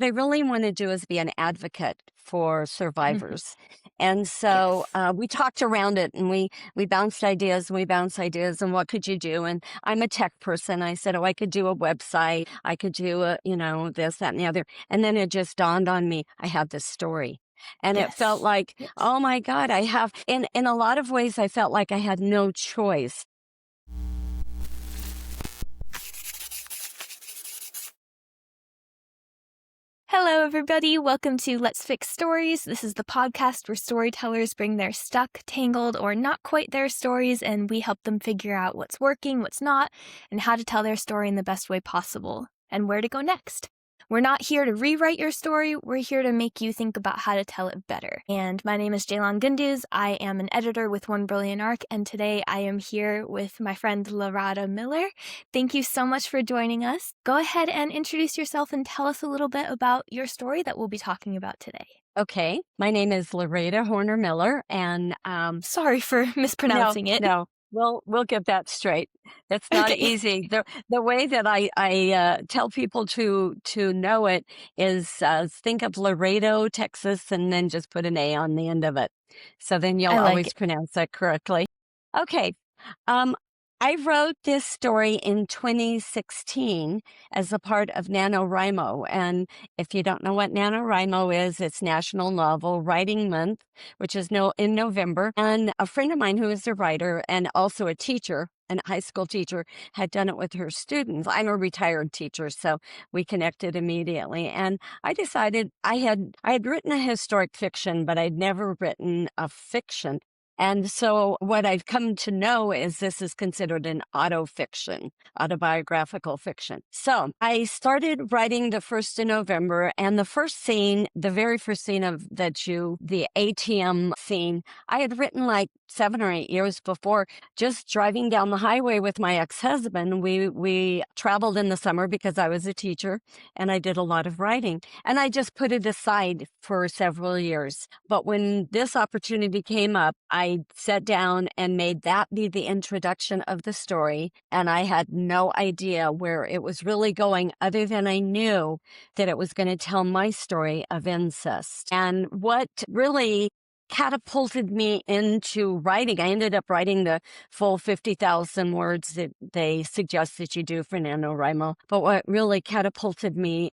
What I really want to do is be an advocate for Mhm. survivors. And so Yes. we talked around it and we bounced ideas and we bounced ideas and what could you do? And I'm a tech person. I said, oh, I could do a website. I could do this, that, and the other. And then it just dawned on me, I had this story. And it felt Yes. like, Yes. oh my God, I have, in a lot of ways, I felt like I had no choice. Hello, everybody. Welcome to Let's Fix Stories. This is the podcast where storytellers bring their stuck, tangled, or not quite their stories, and we help them figure out what's working, what's not, and how to tell their story in the best way possible, and where to go next. We're not here to rewrite your story. We're here to make you think about how to tell it better. And my name is Jaylon Gunduz. I am an editor with One Brilliant Arc, and today I am here with my friend Larada Miller. Thank you so much for joining us. Go ahead and introduce yourself and tell us a little bit about your story that we'll be talking about today. Okay. My name is Larada Horner Miller. And Sorry for mispronouncing it. no, we'll get that straight. It's not Okay. easy. The way that I tell people to know it is think of Laredo, Texas, and then just put an A on the end of it. So then you'll I like always it. pronounce that correctly. Okay. Um, I wrote this story in 2016 as a part of NaNoWriMo. And if you don't know what NaNoWriMo is, it's National Novel Writing Month, which is in November. And a friend of mine who is a writer and also a teacher, a high school teacher, had done it with her students. I'm a retired teacher, so we connected immediately. And I decided I had written a historic fiction, but I'd never written a fiction. And so what I've come to know is this is considered an autofiction, autobiographical fiction. So I started writing the 1st of November, and the very first scene of the ATM scene, I had written like 7 or 8 years before, just driving down the highway with my ex-husband. We traveled in the summer because I was a teacher and I did a lot of writing, and I just put it aside for several years. But when this opportunity came up, I sat down and made that be the introduction of the story. And I had no idea where it was really going, other than I knew that it was going to tell my story of incest. And what really catapulted me into writing, I ended up writing the full 50,000 words that they suggest that you do for NaNoWriMo. But what really catapulted me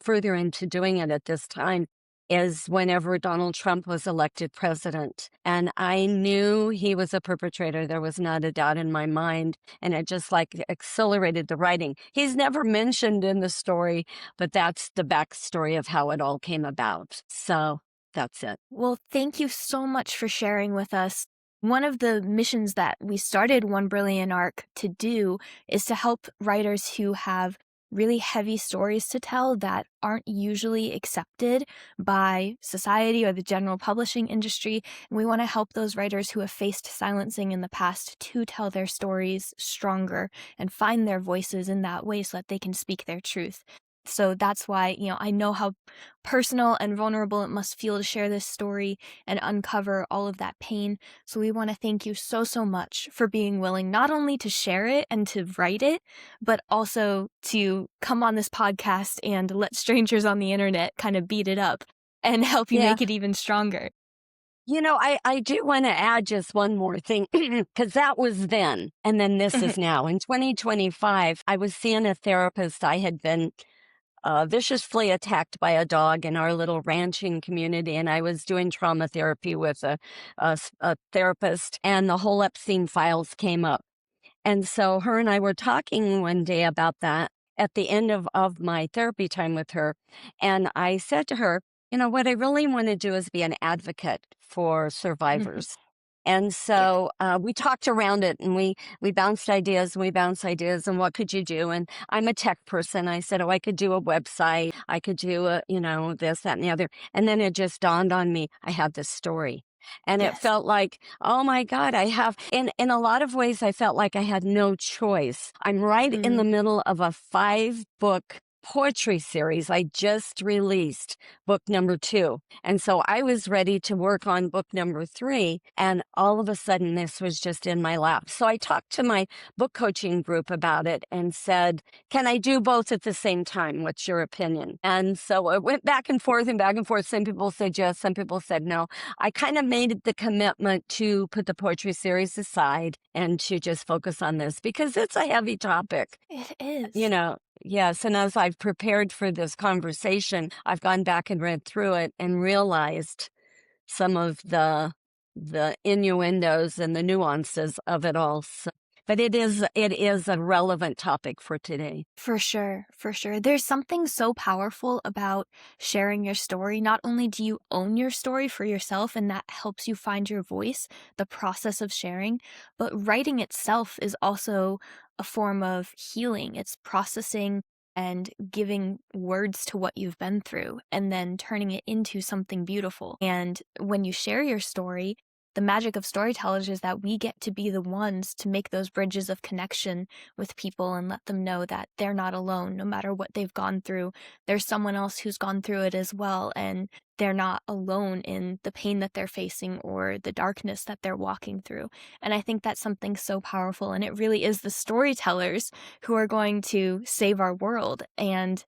further into doing it at this time is whenever Donald Trump was elected president. And I knew he was a perpetrator. There was not a doubt in my mind. And it just like accelerated the writing. He's never mentioned in the story, but that's the backstory of how it all came about. So that's it. Well, thank you so much for sharing with us. One of the missions that we started One Brilliant Arc to do is to help writers who have really heavy stories to tell that aren't usually accepted by society or the general publishing industry. And we want to help those writers who have faced silencing in the past to tell their stories stronger and find their voices in that way so that they can speak their truth. So that's why, I know how personal and vulnerable it must feel to share this story and uncover all of that pain. So we want to thank you so, so much for being willing not only to share it and to write it, but also to come on this podcast and let strangers on the internet kind of beat it up and help you Yeah. make it even stronger. I do want to add just one more thing, because that was then, and then this is now. In 2025, I was seeing a therapist. I had been viciously attacked by a dog in our little ranching community, and I was doing trauma therapy with a therapist, and the whole Epstein files came up. And so her and I were talking one day about that at the end of my therapy time with her. And I said to her, what I really want to do is be an advocate for survivors. And Yeah. so we talked around it, and we bounced ideas and we bounced ideas and what could you do? And I'm a tech person. I said, oh, I could do a website. I could do this, that, and the other. And then it just dawned on me, I had this story. And it Yes. felt like, oh my God, in a lot of ways, I felt like I had no choice. I'm right in the middle of a 5-book poetry series. I just released book number 2. And so I was ready to work on book number 3. And all of a sudden, this was just in my lap. So I talked to my book coaching group about it and said, can I do both at the same time? What's your opinion? And so it went back and forth and back and forth. Some people said yes, some people said no. I kind of made the commitment to put the poetry series aside and to just focus on this because it's a heavy topic. It is. You know, yes. And as I've prepared for this conversation, I've gone back and read through it and realized some of the innuendos and the nuances of it all. So, but it is a relevant topic for today. For sure, for sure. There's something so powerful about sharing your story. Not only do you own your story for yourself, and that helps you find your voice, the process of sharing, but writing itself is also a form of healing. It's processing and giving words to what you've been through and then turning it into something beautiful. And when you share your story, the magic of storytellers is that we get to be the ones to make those bridges of connection with people and let them know that they're not alone. No matter what they've gone through, there's someone else who's gone through it as well, and they're not alone in the pain that they're facing or the darkness that they're walking through. And I think that's something so powerful, and it really is the storytellers who are going to save our world and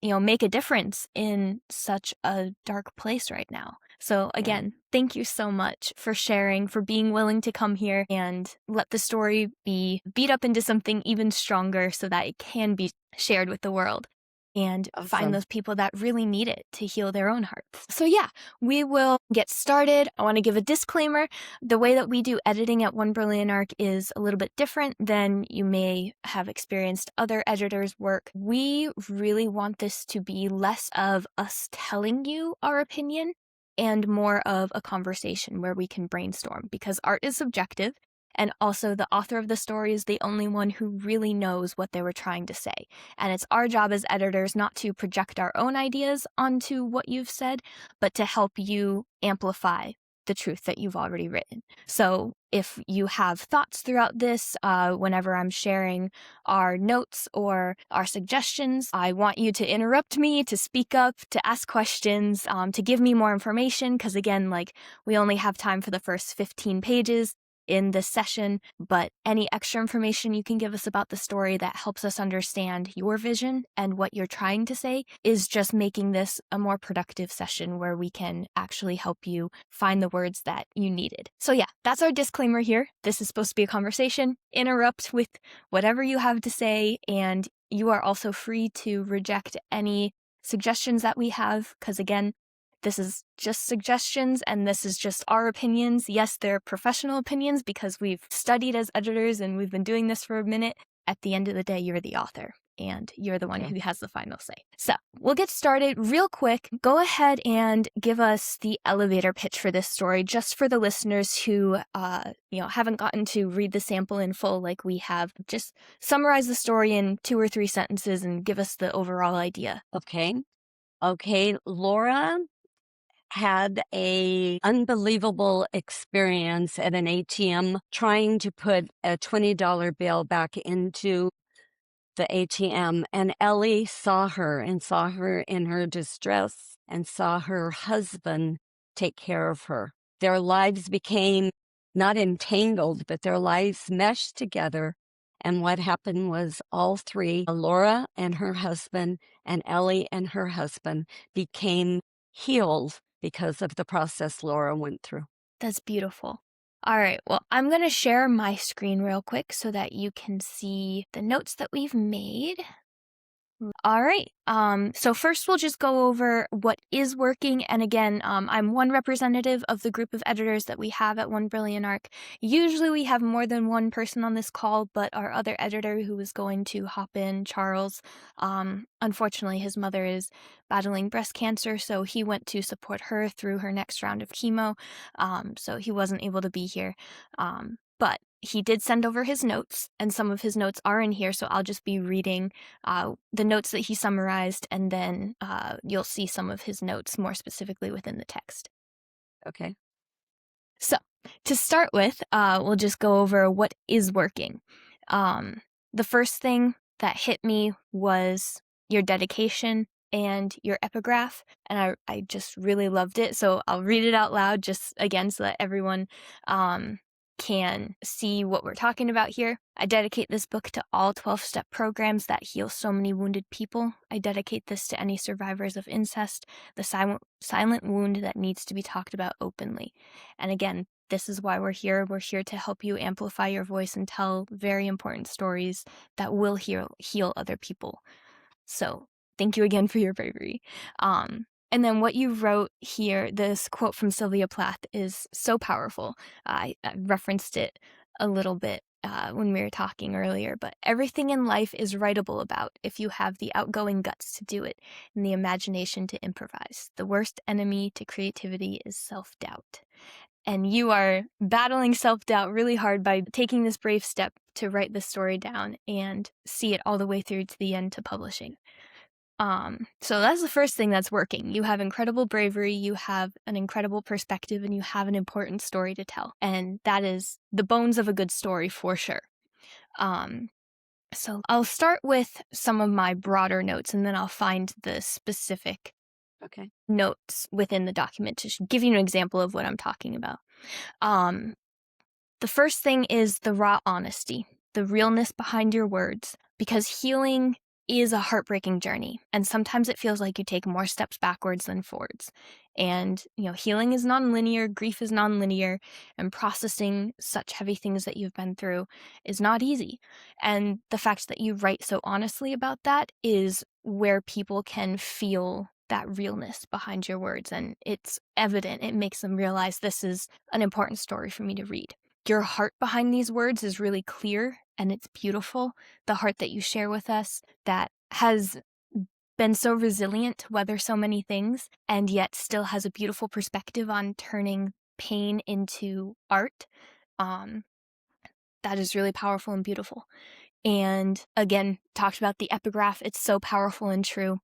make a difference in such a dark place right now. So Yeah. again, thank you so much for sharing, for being willing to come here and let the story be beat up into something even stronger so that it can be shared with the world and find Awesome. those people that really need it to heal their own hearts. So yeah, we will get started. I want to give a disclaimer. The way that we do editing at One Brilliant Arc is a little bit different than you may have experienced other editors' work. We really want this to be less of us telling you our opinion and more of a conversation where we can brainstorm, because art is subjective, and also the author of the story is the only one who really knows what they were trying to say. And it's our job as editors not to project our own ideas onto what you've said, but to help you amplify the truth that you've already written. So if you have thoughts throughout this, whenever I'm sharing our notes or our suggestions, I want you to interrupt me, to speak up, to ask questions, to give me more information, because again, we only have time for the first 15 pages in this session, but any extra information you can give us about the story that helps us understand your vision and what you're trying to say is just making this a more productive session where we can actually help you find the words that you needed. So yeah, that's our disclaimer here. This is supposed to be a conversation. Interrupt with whatever you have to say, and you are also free to reject any suggestions that we have, because again, this is just suggestions and this is just our opinions. Yes, they're professional opinions because we've studied as editors and we've been doing this for a minute. At the end of the day, you're the author and you're the one Okay. who has the final say. So we'll get started real quick. Go ahead and give us the elevator pitch for this story, just for the listeners who, haven't gotten to read the sample in full like we have. Just summarize the story in 2 or 3 sentences and give us the overall idea. Okay. Laura had a unbelievable experience at an ATM trying to put a $20 bill back into the ATM, and Ellie saw her and saw her in her distress and saw her husband take care of her. Their lives became not entangled, but their lives meshed together. And what happened was all three, Laura and her husband and Ellie and her husband, became healed because of the process Laura went through. That's beautiful. All right, well, I'm going to share my screen real quick so that you can see the notes that we've made. All right, so first we'll just go over what is working. And again, I'm one representative of the group of editors that we have at One Brilliant Arc. Usually we have more than one person on this call, but our other editor who is going to hop in, Charles, unfortunately his mother is battling breast cancer, so he went to support her through her next round of chemo, so he wasn't able to be here. But he did send over his notes, and some of his notes are in here, so I'll just be reading the notes that he summarized, and then you'll see some of his notes more specifically within the text. Okay. So, to start with, we'll just go over what is working. The first thing that hit me was your dedication, and your epigraph. And I just really loved it. So I'll read it out loud just again so that everyone can see what we're talking about here. I dedicate this book to all 12-step programs that heal so many wounded people. I dedicate this to any survivors of incest, the silent wound that needs to be talked about openly. And again, this is why we're here. We're here to help you amplify your voice and tell very important stories that will heal other people. So thank you again for your bravery. And then what you wrote here, this quote from Sylvia Plath, is so powerful. I referenced it a little bit when we were talking earlier, but everything in life is writable about if you have the outgoing guts to do it and the imagination to improvise. The worst enemy to creativity is self-doubt. And you are battling self-doubt really hard by taking this brave step to write this story down and see it all the way through to the end to publishing. So that's the first thing that's working. You have incredible bravery, you have an incredible perspective, and you have an important story to tell. And that is the bones of a good story for sure. So I'll start with some of my broader notes, and then I'll find the specific notes within the document to give you an example of what I'm talking about. The first thing is the raw honesty, the realness behind your words, because healing is a heartbreaking journey, and sometimes it feels like you take more steps backwards than forwards. And, healing is nonlinear, grief is nonlinear, and processing such heavy things that you've been through is not easy. And the fact that you write so honestly about that is where people can feel that realness behind your words, and it's evident. It makes them realize this is an important story for me to read. Your heart behind these words is really clear, and it's beautiful. The heart that you share with us that has been so resilient to weather so many things, and yet still has a beautiful perspective on turning pain into art. That is really powerful and beautiful. And again, talked about the epigraph. It's so powerful and true,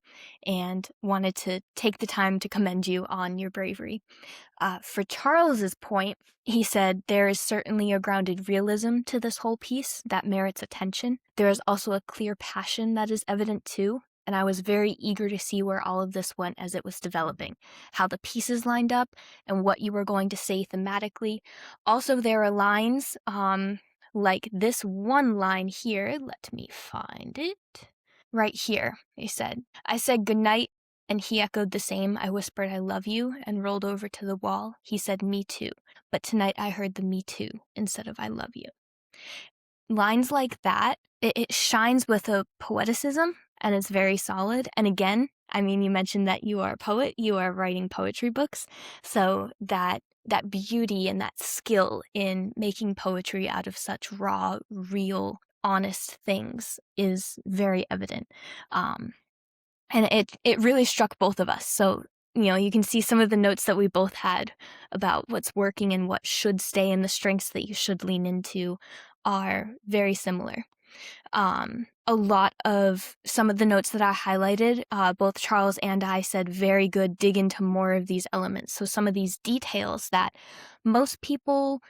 and wanted to take the time to commend you on your bravery. For Charles's point, he said, there is certainly a grounded realism to this whole piece that merits attention. There is also a clear passion that is evident too, and I was very eager to see where all of this went as it was developing, how the pieces lined up, and what you were going to say thematically. Also, there are lines, like this one line here. Let me find it. Right here, he said, I said goodnight, and he echoed the same. I whispered, I love you, and rolled over to the wall. He said, me too. But tonight I heard the me too instead of I love you. Lines like that, it shines with a poeticism, and it's very solid. And again, you mentioned that you are a poet, you are writing poetry books, so that beauty and that skill in making poetry out of such raw, real, honest things is very evident. And it really struck both of us. So, you can see some of the notes that we both had about what's working and what should stay, and the strengths that you should lean into are very similar. A lot of some of the notes that I highlighted, both Charles and I said, very good, dig into more of these elements. So some of these details that most people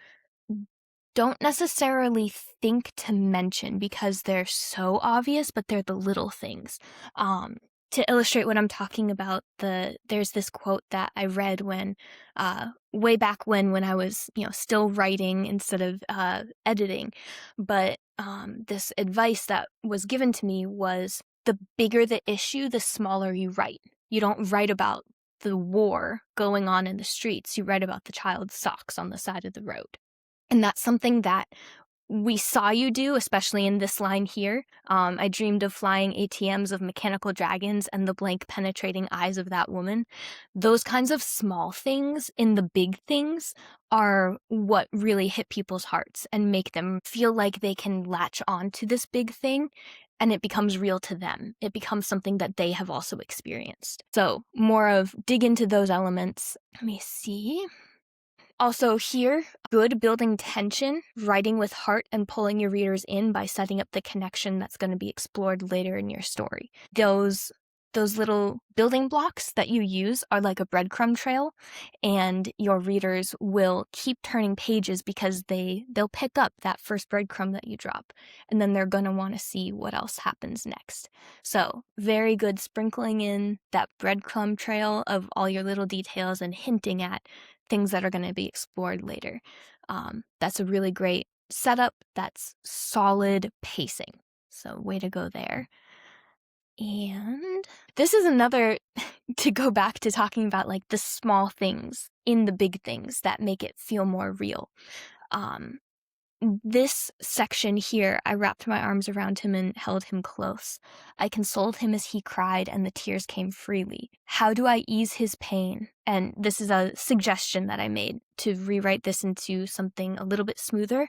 don't necessarily think to mention because they're so obvious, but they're the little things. To illustrate what I'm talking about, there's this quote that I read when, way back when I was, still writing instead of editing. But this advice that was given to me was, the bigger the issue, the smaller you write. You don't write about the war going on in the streets. You write about the child's socks on the side of the road. And that's something that we saw you do, especially in this line here. I dreamed of flying ATMs of mechanical dragons and the blank penetrating eyes of that woman. Those kinds of small things in the big things are what really hit people's hearts and make them feel like they can latch on to this big thing, and it becomes real to them. It becomes something that they have also experienced. So more of dig into those elements. Let me see. Also here, good building tension, writing with heart and pulling your readers in by setting up the connection that's going to be explored later in your story. Those those little building blocks that you use are like a breadcrumb trail, and your readers will keep turning pages because they'll pick up that first breadcrumb that you drop, and then they're going to want to see what else happens next. So very good sprinkling in that breadcrumb trail of all your little details and hinting at things that are going to be explored later. That's a really great setup. That's solid pacing. So way to go there. And this is another, to go back to talking about like the small things in the big things that make it feel more real. This section here, I wrapped my arms around him and held him close. I consoled him as he cried, and the tears came freely. How do I ease his pain? And this is a suggestion that I made to rewrite this into something a little bit smoother,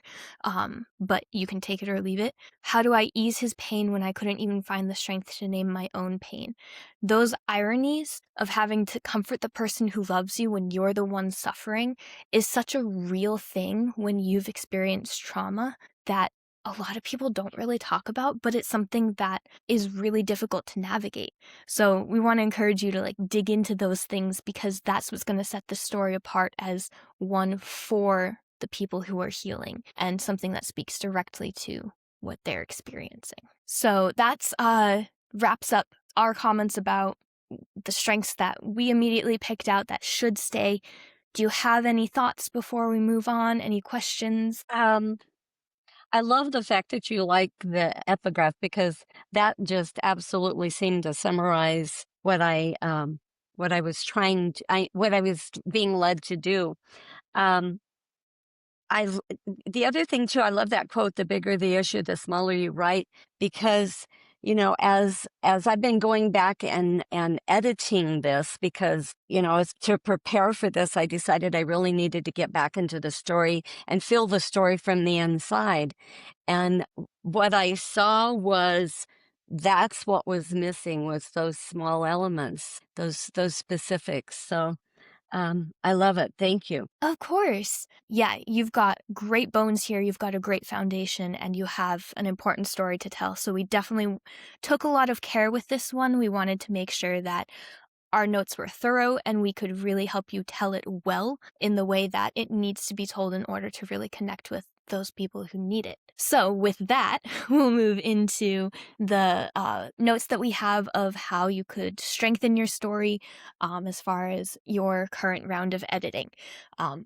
but you can take it or leave it. How do I ease his pain when I couldn't even find the strength to name my own pain? Those ironies of having to comfort the person who loves you when you're the one suffering is such a real thing when you've experienced trauma that a lot of people don't really talk about, but it's something that is really difficult to navigate. So we want to encourage you to like dig into those things, because that's what's going to set the story apart as one for the people who are healing and something that speaks directly to what they're experiencing. So that's wraps up our comments about the strengths that we immediately picked out that should stay. Do you have any thoughts before we move on? Any questions? I love the fact that you like the epigraph, because that just absolutely seemed to summarize what I was what I was being led to do. Um, I l The other thing too, I love that quote, "The bigger the issue, the smaller you write," because, as I've been going back and editing this, because, as to prepare for this, I decided I really needed to get back into the story and feel the story from the inside. And what I saw was that's what was missing, was those small elements, those specifics. So, I love it. Thank you. Of course. Yeah, you've got great bones here. You've got a great foundation, and you have an important story to tell. So we definitely took a lot of care with this one. We wanted to make sure that our notes were thorough and we could really help you tell it well in the way that it needs to be told in order to really connect with those people who need it. So with that, we'll move into the notes that we have of how you could strengthen your story as far as your current round of editing.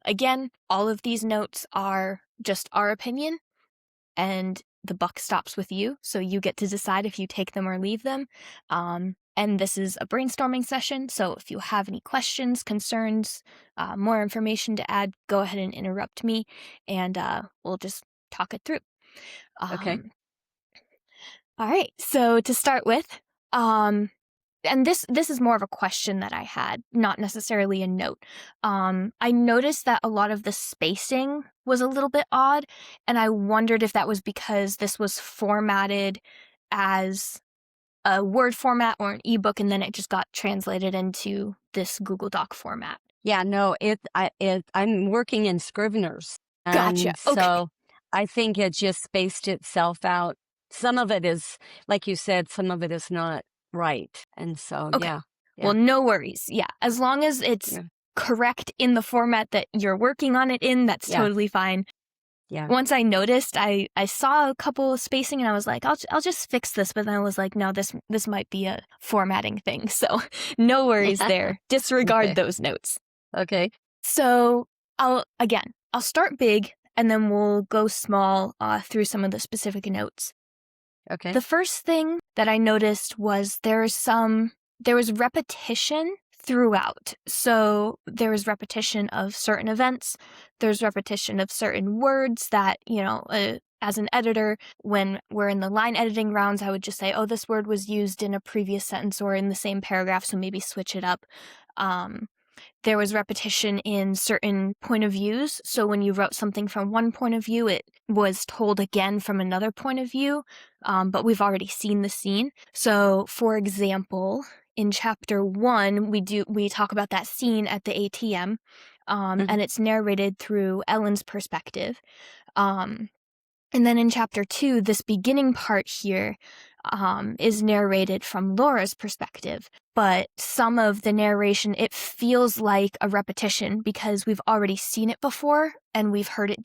Again, all of these notes are just our opinion, and the buck stops with you, so you get to decide if you take them or leave them. And this is a brainstorming session, so if you have any questions, concerns, more information to add, go ahead and interrupt me, and we'll just talk it through. Okay. All right, so to start with, and this is more of a question that I had, not necessarily a note. I noticed that a lot of the spacing was a little bit odd, and I wondered if that was because this was formatted as a Word format or an ebook, and then it just got translated into this Google Doc format. Yeah, no, I'm working in Scrivener's, Gotcha. and Okay. so I think it just spaced itself out. Some of it is, like you said, some of it is not right, and so Okay. yeah, Well, yeah, no worries. Yeah, as long as it's yeah, correct in the format that you're working on it in, that's yeah, totally fine. yeah. Once I noticed, I saw a couple of spacing, and I was like, I'll just fix this. But then I was like, no, this might be a formatting thing. So no worries there. Disregard Okay, those notes. okay, So I'll start big, and then we'll go small through some of the specific notes. okay. The first thing that I noticed was there was repetition throughout. So there was repetition of certain events. There's repetition of certain words that, as an editor, when we're in the line editing rounds, I would just say, oh, this word was used in a previous sentence or in the same paragraph, so maybe switch it up. There was repetition in certain point of views. So when you wrote something from one point of view, it was told again from another point of view, but we've already seen the scene. So, for example, in chapter 1, we talk about that scene at the ATM, Mhm. and it's narrated through Ellen's perspective. And then in chapter 2, this beginning part here, is narrated from Laura's perspective. But some of the narration, it feels like a repetition because we've already seen it before and we've heard it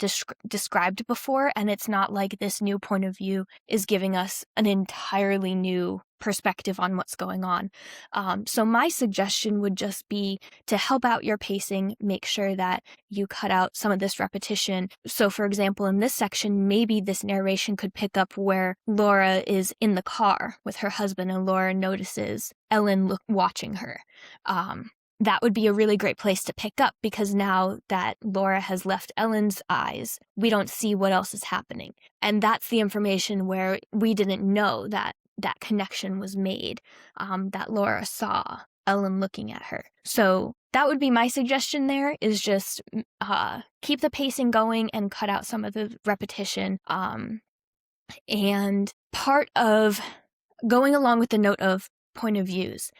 described before, and it's not like this new point of view is giving us an entirely new perspective on what's going on. So my suggestion would just be to help out your pacing, make sure that you cut out some of this repetition. So for example, in this section, maybe this narration could pick up where Laura is in the car with her husband and Laura notices Ellen watching her. That would be a really great place to pick up because now that Laura has left Ellen's eyes, we don't see what else is happening. And that's the information where we didn't know that that connection was made, that Laura saw Ellen looking at her. So that would be my suggestion there, is just keep the pacing going and cut out some of the repetition. And part of going along with the note of point of views,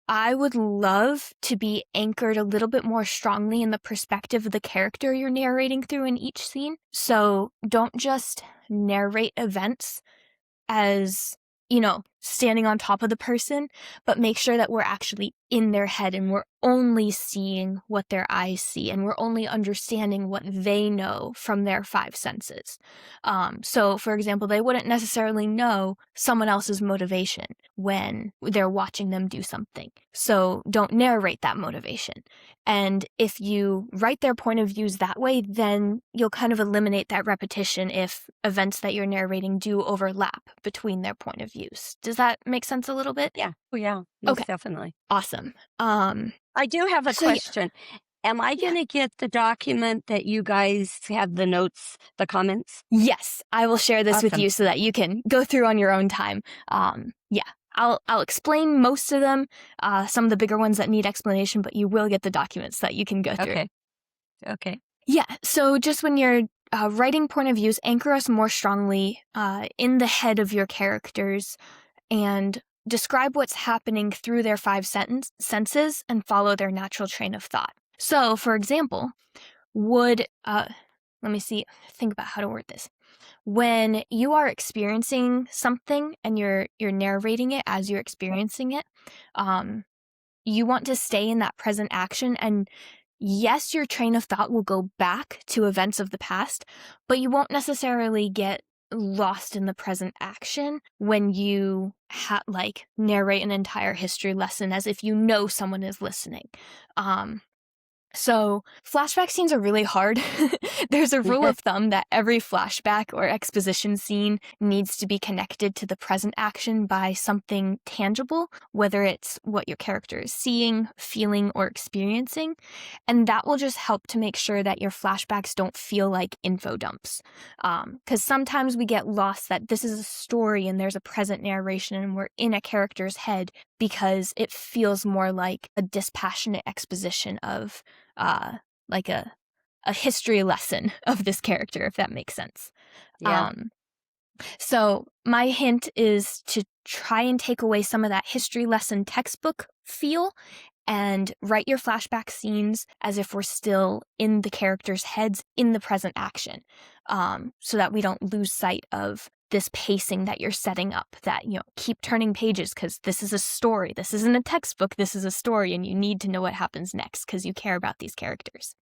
I would love to be anchored a little bit more strongly in the perspective of the character you're narrating through in each scene. So don't just narrate events as, standing on top of the person, but make sure that we're actually in their head and we're only seeing what their eyes see and we're only understanding what they know from their five senses. So, for example, they wouldn't necessarily know someone else's motivation when they're watching them do something. So don't narrate that motivation. And if you write their point of views that way, then you'll kind of eliminate that repetition if events that you're narrating do overlap between their point of views. Does that make sense a little bit? Yeah. Oh, yeah. Most Okay. definitely. Awesome. I do have a question. Am I going to get the document that you guys have the notes, the comments? Yes, I will share this with Awesome. you so that you can go through on your own time. I'll explain most of them, some of the bigger ones that need explanation, but you will get the documents that you can go through. Okay. Yeah, so just when you're writing point of views, anchor us more strongly in the head of your characters and describe what's happening through their five senses and follow their natural train of thought. So, for example, think about how to word this. When you are experiencing something and you're narrating it as you're experiencing it, you want to stay in that present action. And yes, your train of thought will go back to events of the past, but you won't necessarily get lost in the present action when you narrate an entire history lesson as if you know someone is listening. So flashback scenes are really hard. There's a rule of thumb that every flashback or exposition scene needs to be connected to the present action by something tangible, whether it's what your character is seeing, feeling, or experiencing. And that will just help to make sure that your flashbacks don't feel like info dumps. Because sometimes we get lost that this is a story and there's a present narration and we're in a character's head because it feels more like a dispassionate exposition of like a history lesson of this character, if that makes sense. Yeah. So my hint is to try and take away some of that history lesson textbook feel and write your flashback scenes as if we're still in the characters' heads in the present action, so that we don't lose sight of this pacing that you're setting up, that, keep turning pages because this is a story. This isn't a textbook. This is a story, and you need to know what happens next because you care about these characters.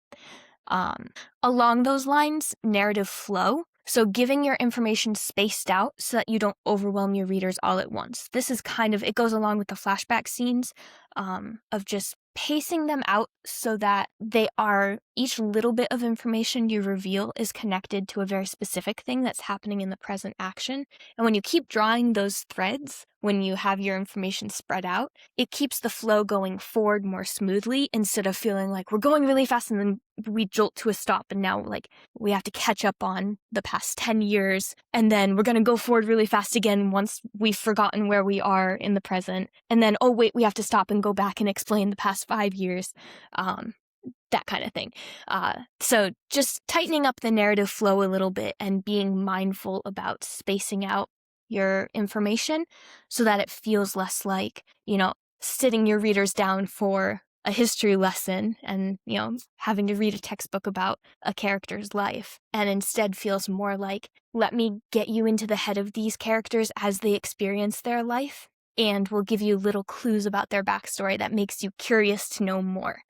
Along those lines, narrative flow. So giving your information spaced out so that you don't overwhelm your readers all at once. This is it goes along with the flashback scenes, of just pacing them out so that each little bit of information you reveal is connected to a very specific thing that's happening in the present action. And when you keep drawing those threads, when you have your information spread out, it keeps the flow going forward more smoothly instead of feeling like we're going really fast and then we jolt to a stop and now we have to catch up on the past 10 years and then we're going to go forward really fast again once we've forgotten where we are in the present. And then, oh wait, we have to stop and go back and explain the past 5 years. That kind of thing. So just tightening up the narrative flow a little bit and being mindful about spacing out your information so that it feels less like, sitting your readers down for a history lesson and, having to read a textbook about a character's life, and instead feels more like, let me get you into the head of these characters as they experience their life, and will give you little clues about their backstory that makes you curious to know more.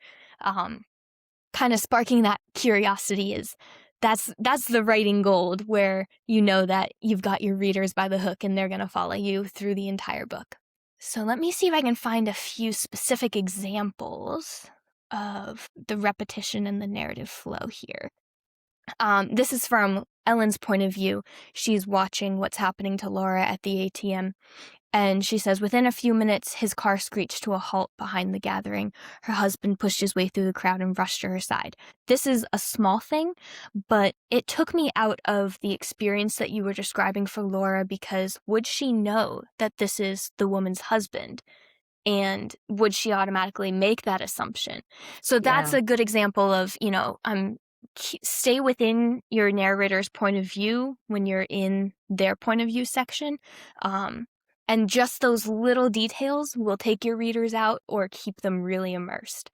Kind of sparking that curiosity that's the writing gold, where you know that you've got your readers by the hook and they're going to follow you through the entire book. So let me see if I can find a few specific examples of the repetition and the narrative flow here. This is from Ellen's point of view. She's watching what's happening to Laura at the ATM. And she says, within a few minutes, his car screeched to a halt behind the gathering. Her husband pushed his way through the crowd and rushed to her side. This is a small thing, but it took me out of the experience that you were describing for Laura, because would she know that this is the woman's husband? And would she automatically make that assumption? So that's Yeah. a good example of, stay within your narrator's point of view when you're in their point of view section. And just those little details will take your readers out or keep them really immersed.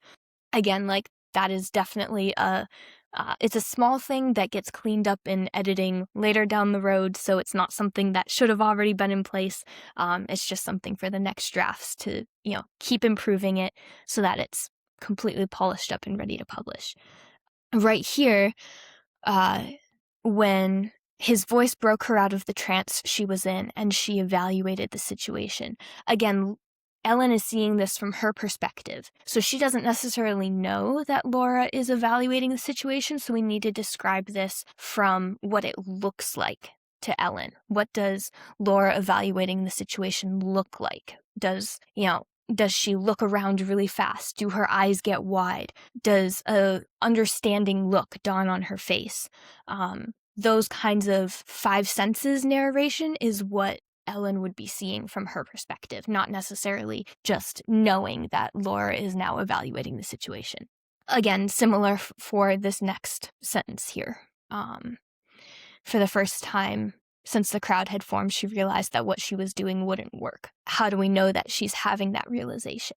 Again, like, that is definitely it's a small thing that gets cleaned up in editing later down the road, so it's not something that should have already been in place. It's just something for the next drafts to, keep improving it so that it's completely polished up and ready to publish. Right here, when his voice broke her out of the trance she was in and she evaluated the situation. Again, Ellen is seeing this from her perspective, so she doesn't necessarily know that Laura is evaluating the situation, so we need to describe this from what it looks like to Ellen. What does Laura evaluating the situation look like? Does she look around really fast? Do her eyes get wide? Does a understanding look dawn on her face? Those kinds of five senses narration is what Ellen would be seeing from her perspective, not necessarily just knowing that Laura is now evaluating the situation. Again, similar for this next sentence here. For the first time since the crowd had formed, she realized that what she was doing wouldn't work. How do we know that she's having that realization?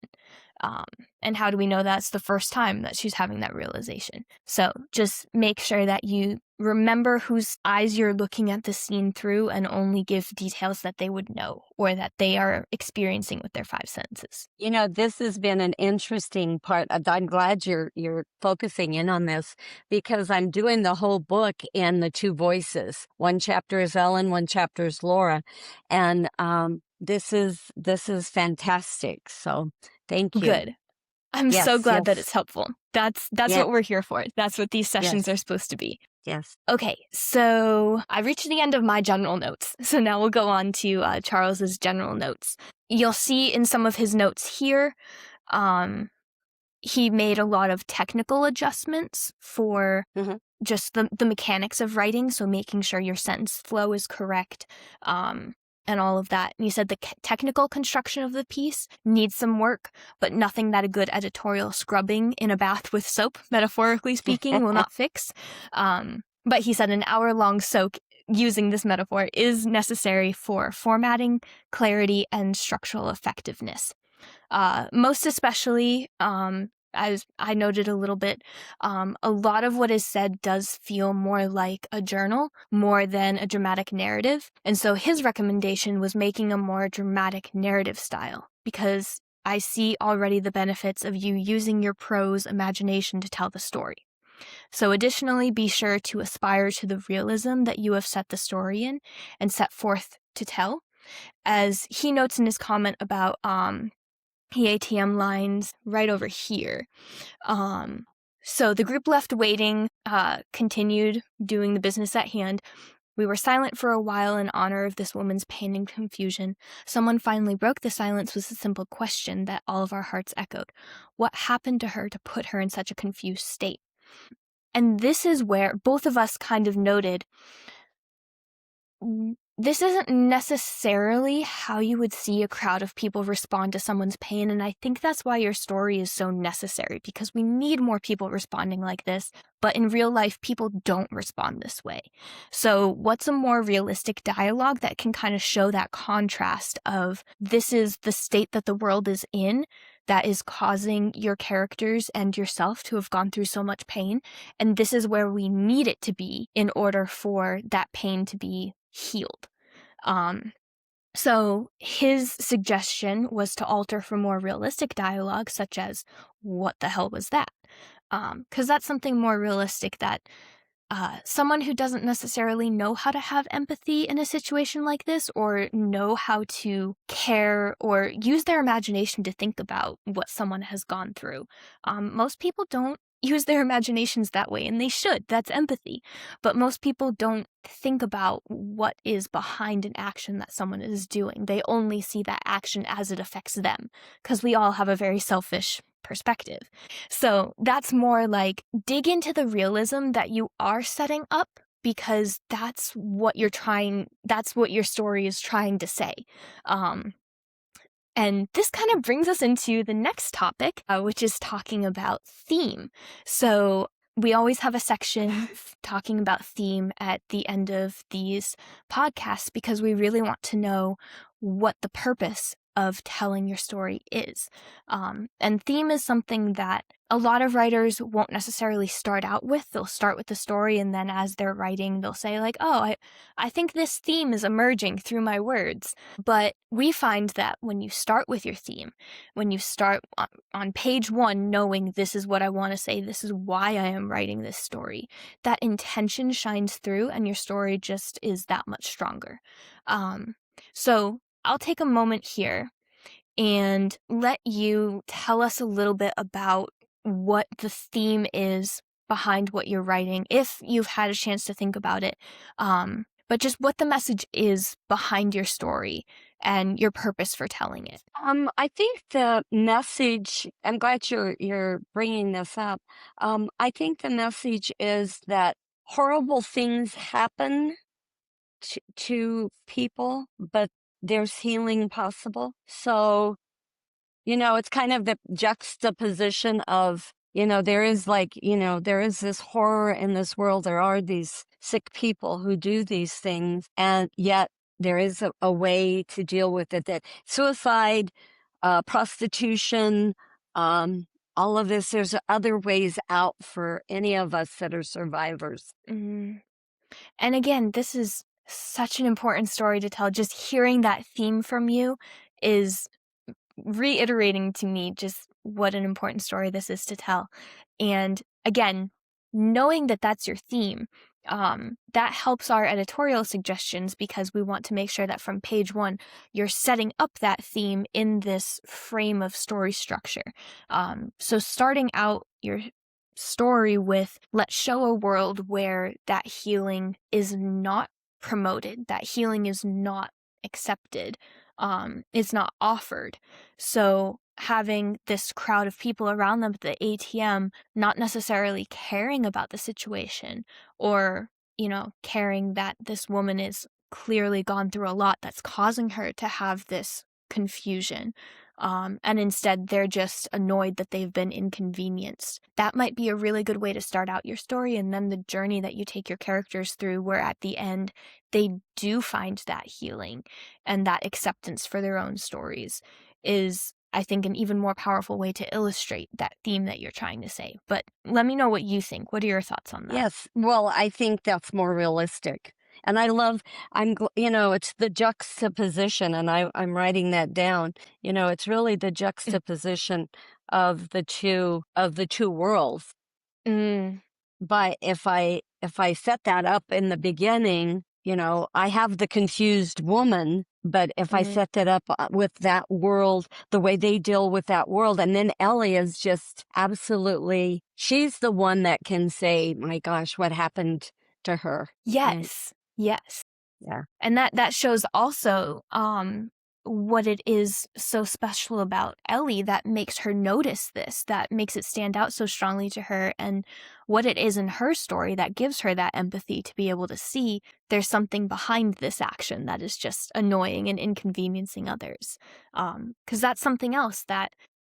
And how do we know that's the first time that she's having that realization? So just make sure that you remember whose eyes you're looking at the scene through, and only give details that they would know or that they are experiencing with their five senses. This has been an interesting part. I'm glad you're focusing in on this, because I'm doing the whole book in the two voices. One chapter is Ellen, one chapter is Laura, and this is fantastic. So thank you. Good. I'm so Yes, glad that yes, it's helpful. That's yes, what we're here for. That's what these sessions are yes, supposed to be. yes. Okay, so I reached the end of my general notes. So now we'll go on to Charles's general notes. You'll see in some of his notes here, he made a lot of technical adjustments for Mhm. just the mechanics of writing, so making sure your sentence flow is correct, and all of that. And you said the technical construction of the piece needs some work, but nothing that a good editorial scrubbing in a bath with soap, metaphorically speaking, will not fix. But he said an hour-long soak, using this metaphor, is necessary for formatting, clarity, and structural effectiveness. Most especially, as I noted a little bit, a lot of what is said does feel more like a journal more than a dramatic narrative. And so his recommendation was making a more dramatic narrative style, because I see already the benefits of you using your prose imagination to tell the story. So additionally, be sure to aspire to the realism that you have set the story in and set forth to tell. As he notes in his comment about the ATM lines right over here. So the group left waiting, continued doing the business at hand. We were silent for a while in honor of this woman's pain and confusion. Someone finally broke the silence with a simple question that all of our hearts echoed. What happened to her to put her in such a confused state? And this is where both of us kind of noted, this isn't necessarily how you would see a crowd of people respond to someone's pain, and I think that's why your story is so necessary, because we need more people responding like this, but in real life, people don't respond this way. So what's a more realistic dialogue that can kind of show that contrast of, this is the state that the world is in, that is causing your characters and yourself to have gone through so much pain. And this is where we need it to be in order for that pain to be healed. So his suggestion was to alter for more realistic dialogue, such as, "What the hell was that?" Because that's something more realistic that someone who doesn't necessarily know how to have empathy in a situation like this, or know how to care or use their imagination to think about what someone has gone through. Most people don't use their imaginations that way, and they should. That's empathy. But most people don't think about what is behind an action that someone is doing. They only see that action as it affects them, because we all have a very selfish perspective. So that's more like dig into the realism that you are setting up, because that's what your story is trying to say. And this kind of brings us into the next topic, which is talking about theme. So we always have a section talking about theme at the end of these podcasts, because we really want to know what the purpose of telling your story is. And theme is something that a lot of writers won't necessarily start out with. They'll start with the story, and then as they're writing, they'll say like, "Oh, I think this theme is emerging through my words." But we find that when you start with your theme, when you start on page 1 knowing this is what I want to say, this is why I am writing this story, that intention shines through and your story just is that much stronger. So I'll take a moment here and let you tell us a little bit about what the theme is behind what you're writing, if you've had a chance to think about it, but just what the message is behind your story and your purpose for telling it. I think the message, I'm glad you're bringing this up. I think the message is that horrible things happen to people, but there's healing possible. So, it's kind of the juxtaposition of, there is there is this horror in this world. There are these sick people who do these things, and yet there is a way to deal with it. That suicide, prostitution, all of this, there's other ways out for any of us that are survivors. Mm. And again, this is such an important story to tell. Just hearing that theme from you is reiterating to me just what an important story this is to tell. And again, knowing that that's your theme, that helps our editorial suggestions, because we want to make sure that from page 1, you're setting up that theme in this frame of story structure. So starting out your story with, let's show a world where that healing is not promoted, that healing is not accepted, it's not offered. So having this crowd of people around them at the ATM not necessarily caring about the situation, or caring that this woman is clearly gone through a lot that's causing her to have this confusion, and instead they're just annoyed that they've been inconvenienced. That might be a really good way to start out your story, and then the journey that you take your characters through, where at the end they do find that healing and that acceptance for their own stories, is, I think, an even more powerful way to illustrate that theme that you're trying to say. But let me know what you think. What are your thoughts on that? Yes. Well, I think that's more realistic. And I love, it's the juxtaposition, and I'm writing that down. It's really the juxtaposition of the two worlds. Mm, But if I set that up in the beginning, I have the confused woman, but if I mm. set that up with that world, the way they deal with that world, and then Ellie is just absolutely, she's the one that can say, my gosh, what happened to her? Yes. Yes. Yeah. And that shows also what it is so special about Ellie that makes her notice this, that makes it stand out so strongly to her, and what it is in her story that gives her that empathy to be able to see there's something behind this action that is just annoying and inconveniencing others. Because that's something else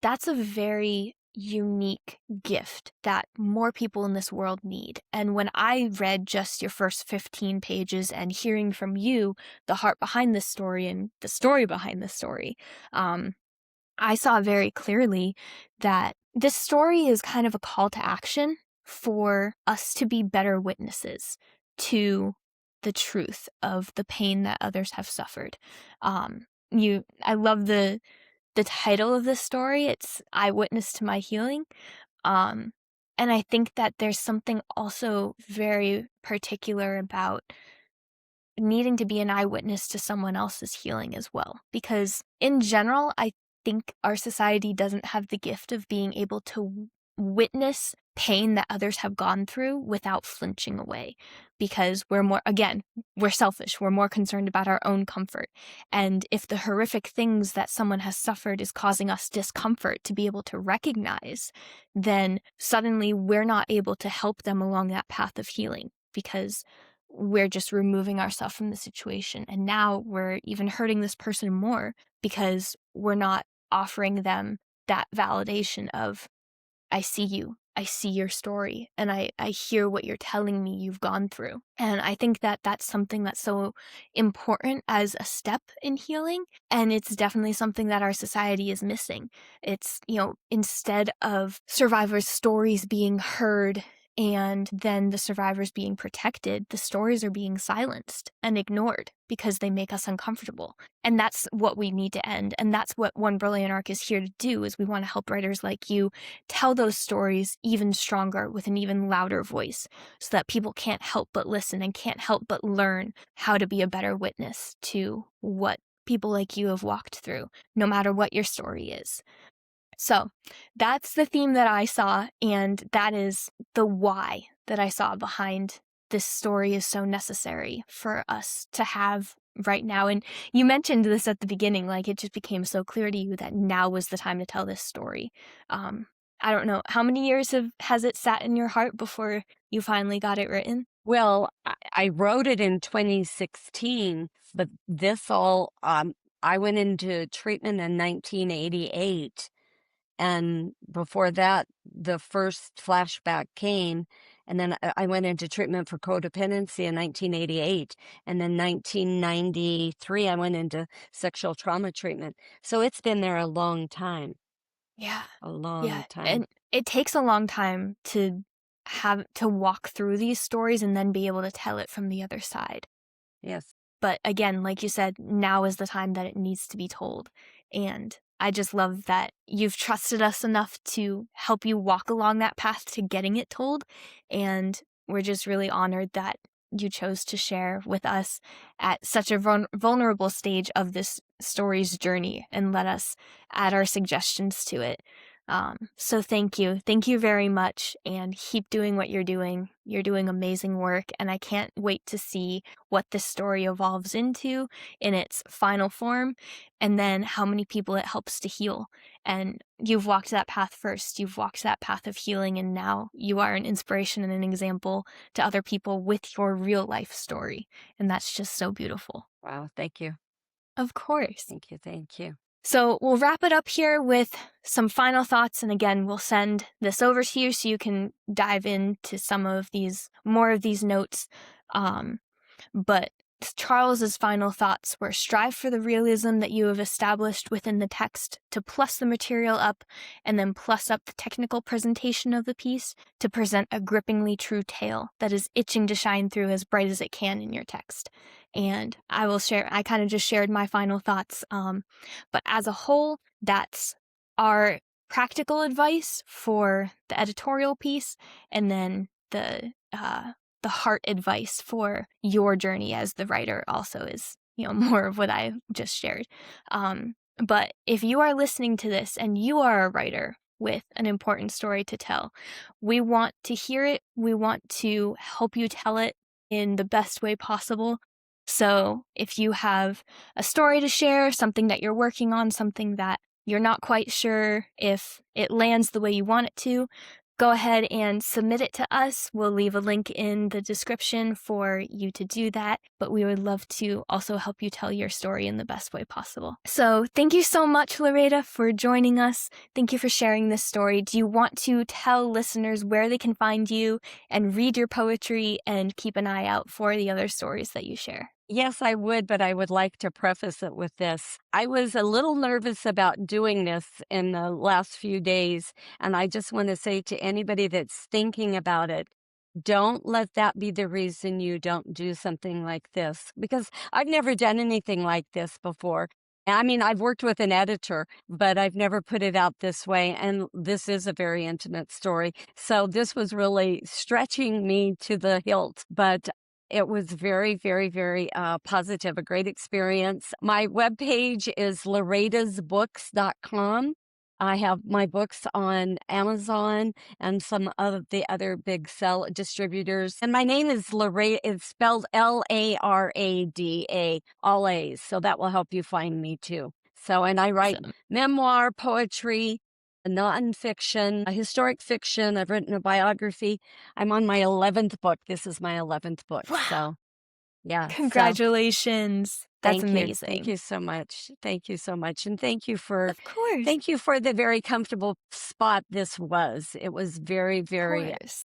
that's a very unique gift that more people in this world need. And when I read just your first 15 pages and hearing from you the heart behind this story and the story behind the story, I saw very clearly that this story is kind of a call to action for us to be better witnesses to the truth of the pain that others have suffered. I love the title of this story. It's Eyewitness to My Healing. Um, and I think that there's something also very particular about needing to be an eyewitness to someone else's healing as well. Because in general, I think our society doesn't have the gift of being able to witness pain that others have gone through without flinching away. Because we're selfish. We're more concerned about our own comfort. And if the horrific things that someone has suffered is causing us discomfort to be able to recognize, then suddenly we're not able to help them along that path of healing because we're just removing ourselves from the situation. And now we're even hurting this person more because we're not offering them that validation of, I see you, I see your story, and I hear what you're telling me you've gone through. And I think that that's something that's so important as a step in healing. And it's definitely something that our society is missing. It's, instead of survivors' stories being heard and then the survivors being protected, the stories are being silenced and ignored because they make us uncomfortable. And that's what we need to end. And that's what One Brilliant Arc is here to do, is we want to help writers like you tell those stories even stronger with an even louder voice so that people can't help but listen and can't help but learn how to be a better witness to what people like you have walked through, no matter what your story is. So that's the theme that I saw, and that is the why that I saw behind this story is so necessary for us to have right now. And you mentioned this at the beginning, like it just became so clear to you that now was the time to tell this story. I don't know, how many years has it sat in your heart before you finally got it written? Well, I wrote it in 2016, but I went into treatment in 1988. And before that, the first flashback came. And then I went into treatment for codependency in 1988. And then 1993, I went into sexual trauma treatment. So it's been there a long time, Yeah. a long Yeah. time. And it takes a long time to walk through these stories and then be able to tell it from the other side. Yes. But again, like you said, now is the time that it needs to be told. And I just love that you've trusted us enough to help you walk along that path to getting it told. And we're just really honored that you chose to share with us at such a vulnerable stage of this story's journey and let us add our suggestions to it. So thank you. Thank you very much, and keep doing what you're doing. You're doing amazing work, and I can't wait to see what this story evolves into in its final form, and then how many people it helps to heal. And you've walked that path first. You've walked that path of healing, and now you are an inspiration and an example to other people with your real life story. And that's just so beautiful. Wow. Thank you. Of course. Thank you. Thank you. So we'll wrap it up here with some final thoughts. And again, we'll send this over to you so you can dive into more of these notes. But Charles's final thoughts were: strive for the realism that you have established within the text to plus the material up, and then plus up the technical presentation of the piece to present a grippingly true tale that is itching to shine through as bright as it can in your text. And I kind of just shared my final thoughts. But as a whole, that's our practical advice for the editorial piece, and then the heart advice for your journey as the writer also is, more of what I just shared. But if you are listening to this and you are a writer with an important story to tell, we want to hear it. We want to help you tell it in the best way possible. So if you have a story to share, something that you're working on, something that you're not quite sure if it lands the way you want it to, go ahead and submit it to us. We'll leave a link in the description for you to do that, but we would love to also help you tell your story in the best way possible. So thank you so much, Larada, for joining us. Thank you for sharing this story. Do you want to tell listeners where they can find you and read your poetry and keep an eye out for the other stories that you share? Yes, I would, but I would like to preface it with this. I was a little nervous about doing this in the last few days, and I just want to say to anybody that's thinking about it, don't let that be the reason you don't do something like this, because I've never done anything like this before. I mean, I've worked with an editor, but I've never put it out this way, and this is a very intimate story. So this was really stretching me to the hilt, but it was very, very, very positive, a great experience. My webpage is laradasbooks.com. I have my books on Amazon and some of the other big sell distributors. And my name is Larada. It's spelled Larada, all A's. So that will help you find me too. So, and I write Awesome. memoir, poetry, nonfiction, historic fiction. I've written a biography. I'm on my 11th book. This is my 11th book. Wow. So, yeah. So, Congratulations. That's thank you. Thank amazing. you so much. Thank you so much. And Of course. thank you for the very comfortable spot this was. It was very, Of very course.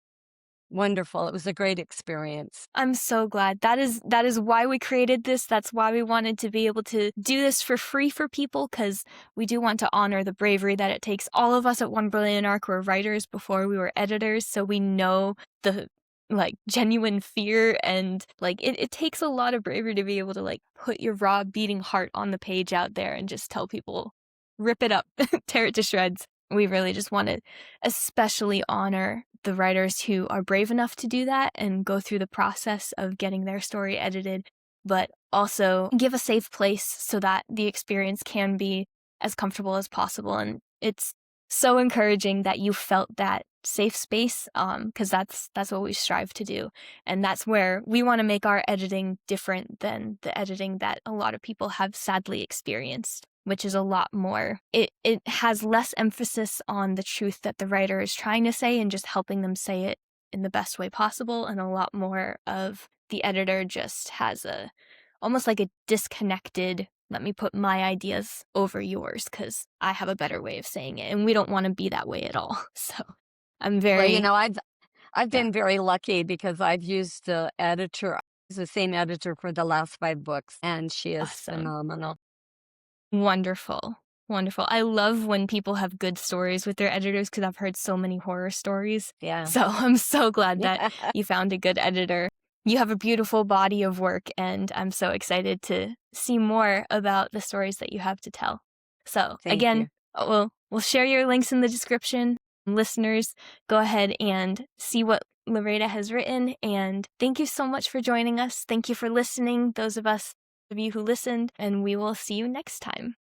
wonderful. It was a great experience. I'm so glad. That is why we created this. That's why we wanted to be able to do this for free for people, because we do want to honor the bravery that it takes. All of us at One Brilliant Arc were writers before we were editors, so we know the genuine fear, and it takes a lot of bravery to be able to put your raw beating heart on the page out there and just tell people, rip it up, tear it to shreds. We really just want to especially honor the writers who are brave enough to do that and go through the process of getting their story edited, but also give a safe place so that the experience can be as comfortable as possible. And it's so encouraging that you felt that safe space, because that's what we strive to do. And that's where we want to make our editing different than the editing that a lot of people have sadly experienced, which is a lot more. It has less emphasis on the truth that the writer is trying to say and just helping them say it in the best way possible, and a lot more of the editor just has almost like a disconnected, let me put my ideas over yours because I have a better way of saying it, and we don't want to be that way at all. So I'm Well, very, I've yeah, been very lucky because I've used the editor, I use the same editor for the last 5 books, and she is awesome. phenomenal. Wonderful. Wonderful. I love when people have good stories with their editors because I've heard so many horror stories. Yeah. So I'm so glad that you found a good editor. You have a beautiful body of work, and I'm so excited to see more about the stories that you have to tell. So Thank you. again, we'll share your links in the description. Listeners, go ahead and see what Larada has written. And thank you so much for joining us. Thank you for listening, those of you who listened, and we will see you next time.